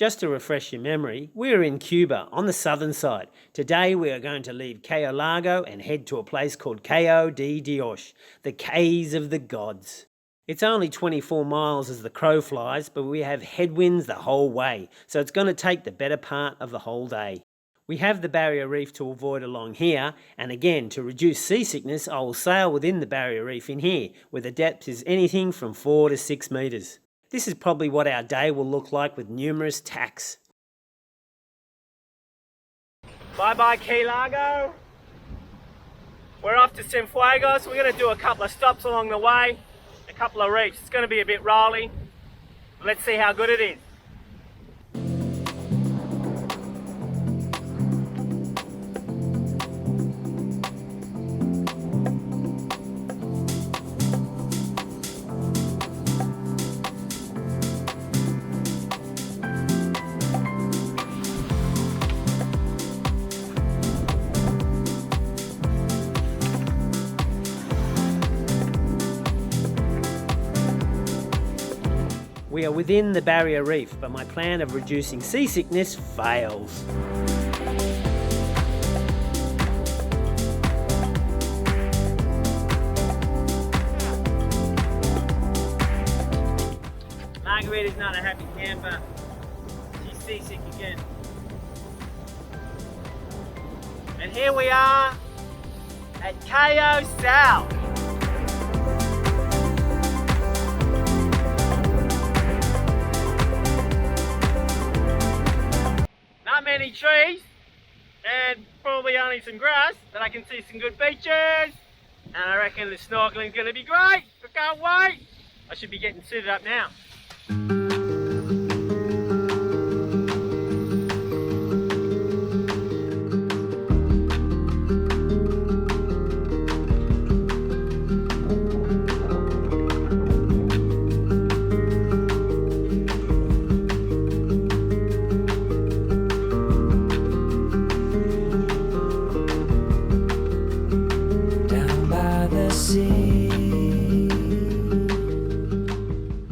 Just to refresh your memory, we're in Cuba on the southern side. Today we are going to leave Cayo Largo and head to a place called Cayo de Dios, the Cays of the Gods. It's only 24 miles as the crow flies, but we have headwinds the whole way, so it's going to take the better part of the whole day. We have the barrier reef to avoid along here, and again, to reduce seasickness, I will sail within the barrier reef in here, where the depth is anything from 4 to 6 metres. This is probably what our day will look like with numerous tacks. Bye-bye Key Largo. We're off to Cienfuegos. We're going to do a couple of stops along the way, a couple of reefs. It's going to be a bit rolly. Let's see how good it is. We are within the barrier reef, but my plan of reducing seasickness fails. Margarita's not a happy camper. She's seasick again. And here we are at Cayo Sal. Not many trees and probably only some grass, but I can see some good beaches and I reckon the snorkeling's going to be great. I can't wait. I should be getting suited up now.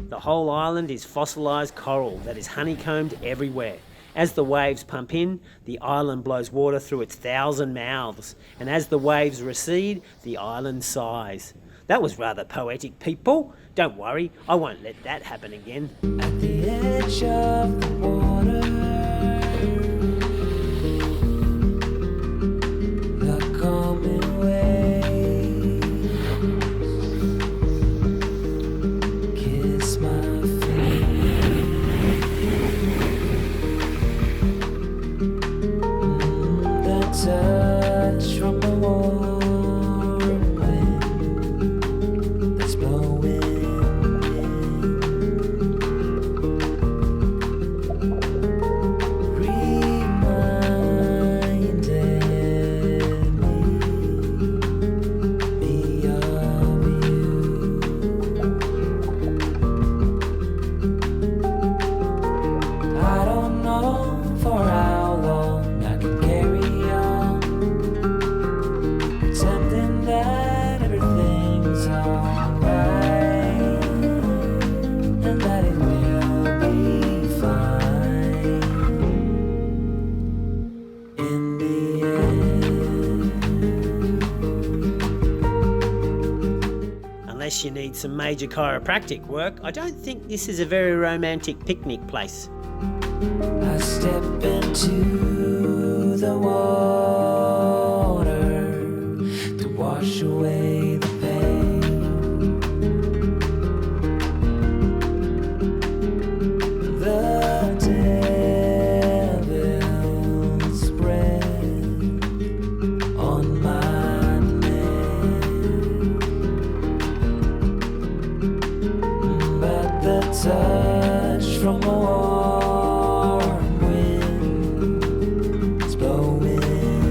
The whole island is fossilised coral that is honeycombed everywhere. As the waves pump in, the island blows water through its 1,000 mouths, and as the waves recede, the island sighs. That was rather poetic, people. Don't worry, I won't let that happen again. At the edge of the water, the coming waves kiss my face. The touch from the warm wind that's blowing Unless you need some major chiropractic work, I don't think this is a very romantic picnic place. I step into the water to wash away the pain. The devil's breath on my neck, but the touch from a warm wind is blowing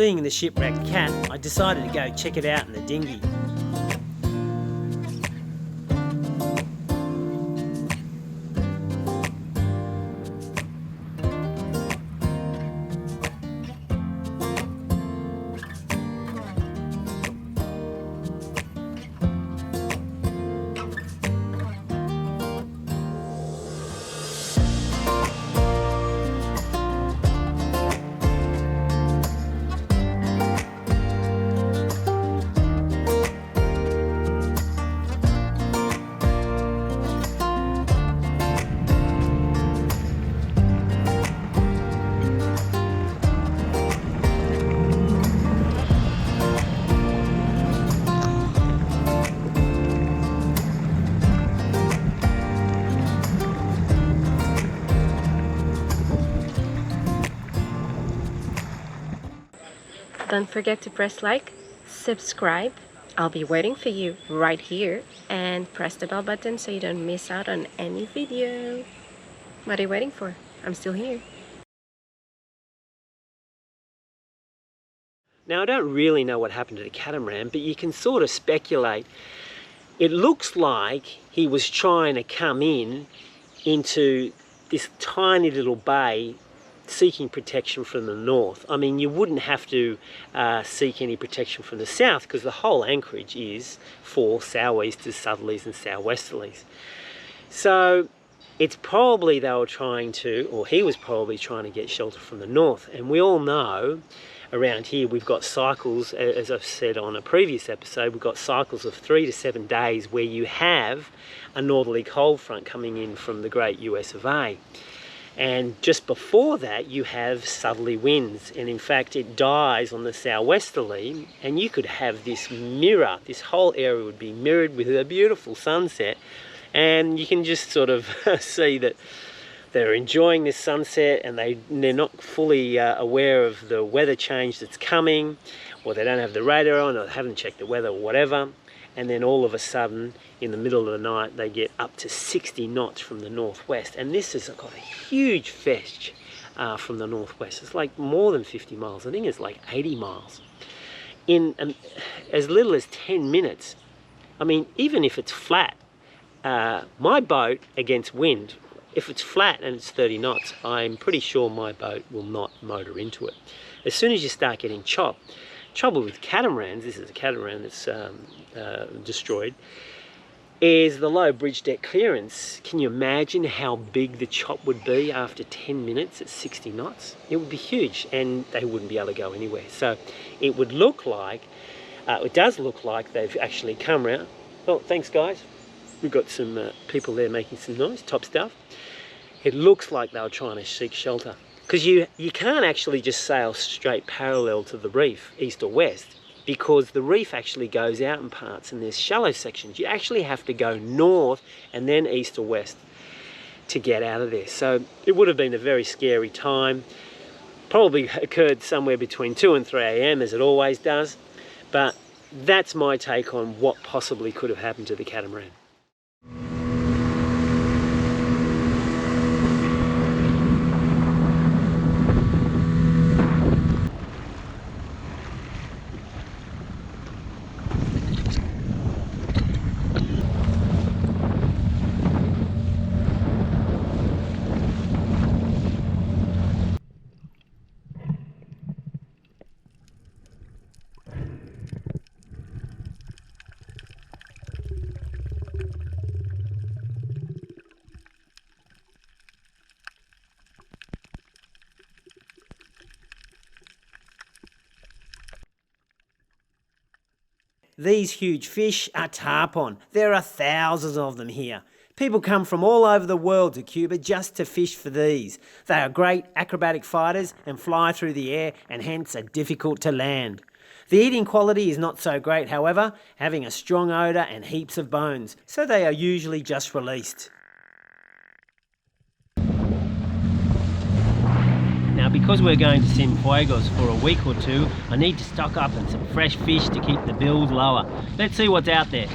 Seeing the shipwrecked cat, I decided to go check it out in the dinghy. Don't forget to press like, subscribe. I'll be waiting for you right here, and press the bell button so you don't miss out on any video. What are you waiting for? I'm still here. Now, I don't really know what happened to the catamaran, but you can sort of speculate. It looks like he was trying to come into this tiny little bay seeking protection from the north. I mean, you wouldn't have to seek any protection from the south because the whole anchorage is for sou'easters, southerlies and sou'westerlies. So it's probably they were trying to, or he was probably trying to get shelter from the north. And we all know around here we've got cycles, as I've said on a previous episode, we've got cycles of 3 to 7 days where you have a northerly cold front coming in from the great US of A. And just before that you have southerly winds, and in fact it dies on the sou'westerly, and you could have this mirror, this whole area would be mirrored with a beautiful sunset, and you can just sort of see that they're enjoying this sunset and they're not fully aware of the weather change that's coming, or they don't have the radar on, or haven't checked the weather or whatever. And then all of a sudden, in the middle of the night, they get up to 60 knots from the northwest. And this has got a huge fetch from the northwest. It's like more than 50 miles. I think it's like 80 miles. In as little as 10 minutes. I mean, even if it's flat, my boat against wind, if it's flat and it's 30 knots, I'm pretty sure my boat will not motor into it. As soon as you start getting trouble with catamarans, this is a catamaran that's destroyed, is the low bridge deck clearance. Can you imagine how big the chop would be after 10 minutes at 60 knots? It would be huge, and they wouldn't be able to go anywhere. So it would look like, it does look like they've actually come around. Oh, thanks guys. We've got some people there making some noise, top stuff. It looks like they were trying to seek shelter. Because you can't actually just sail straight parallel to the reef, east or west, because the reef actually goes out in parts and there's shallow sections. You actually have to go north and then east or west to get out of there. So it would have been a very scary time. Probably occurred somewhere between 2 and 3 a.m. as it always does. But that's my take on what possibly could have happened to the catamaran. These huge fish are tarpon. There are thousands of them here. People come from all over the world to Cuba just to fish for these. They are great acrobatic fighters and fly through the air, and hence are difficult to land. The eating quality is not so great, however, having a strong odour and heaps of bones, so they are usually just released. Now, because we're going to Cienfuegos for a week or two, I need to stock up on some fresh fish to keep the bills lower. Let's see what's out there.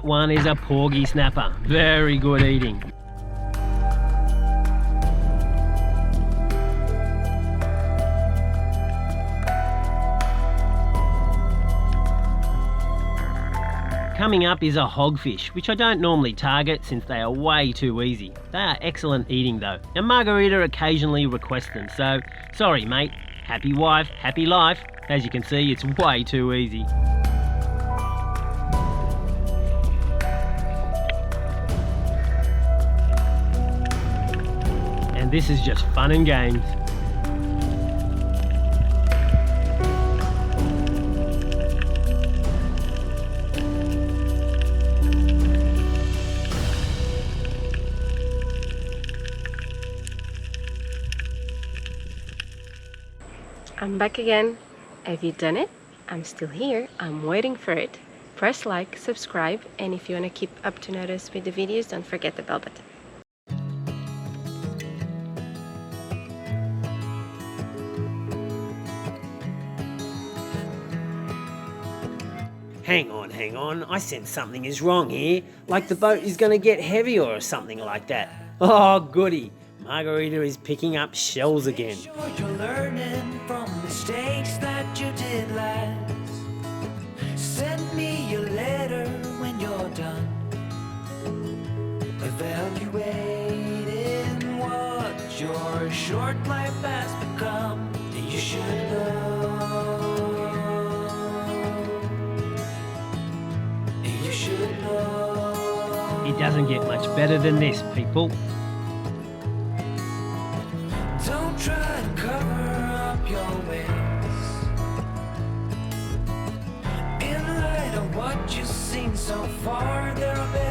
that one is a porgy snapper. Very good eating. Coming up is a hogfish, which I don't normally target since they are way too easy. They are excellent eating though, and Margarita occasionally requests them, so sorry mate, happy wife, happy life. As you can see, it's way too easy. And this is just fun and games. I'm back again. Have you done it? I'm still here. I'm waiting for it. Press like, subscribe, and if you want to keep up to notice with the videos, don't forget the bell button. Hang on. I sense something is wrong here. Like the boat is going to get heavier or something like that. Oh, goody. Margarita is picking up shells again. Sure you're learning from mistakes that you did last. Send me a letter when you're done. Evaluating what your short life has become. You should know. You should know. It doesn't get much better than this, people. Don't try to cover up your ways. In light of what you've seen so far, there are better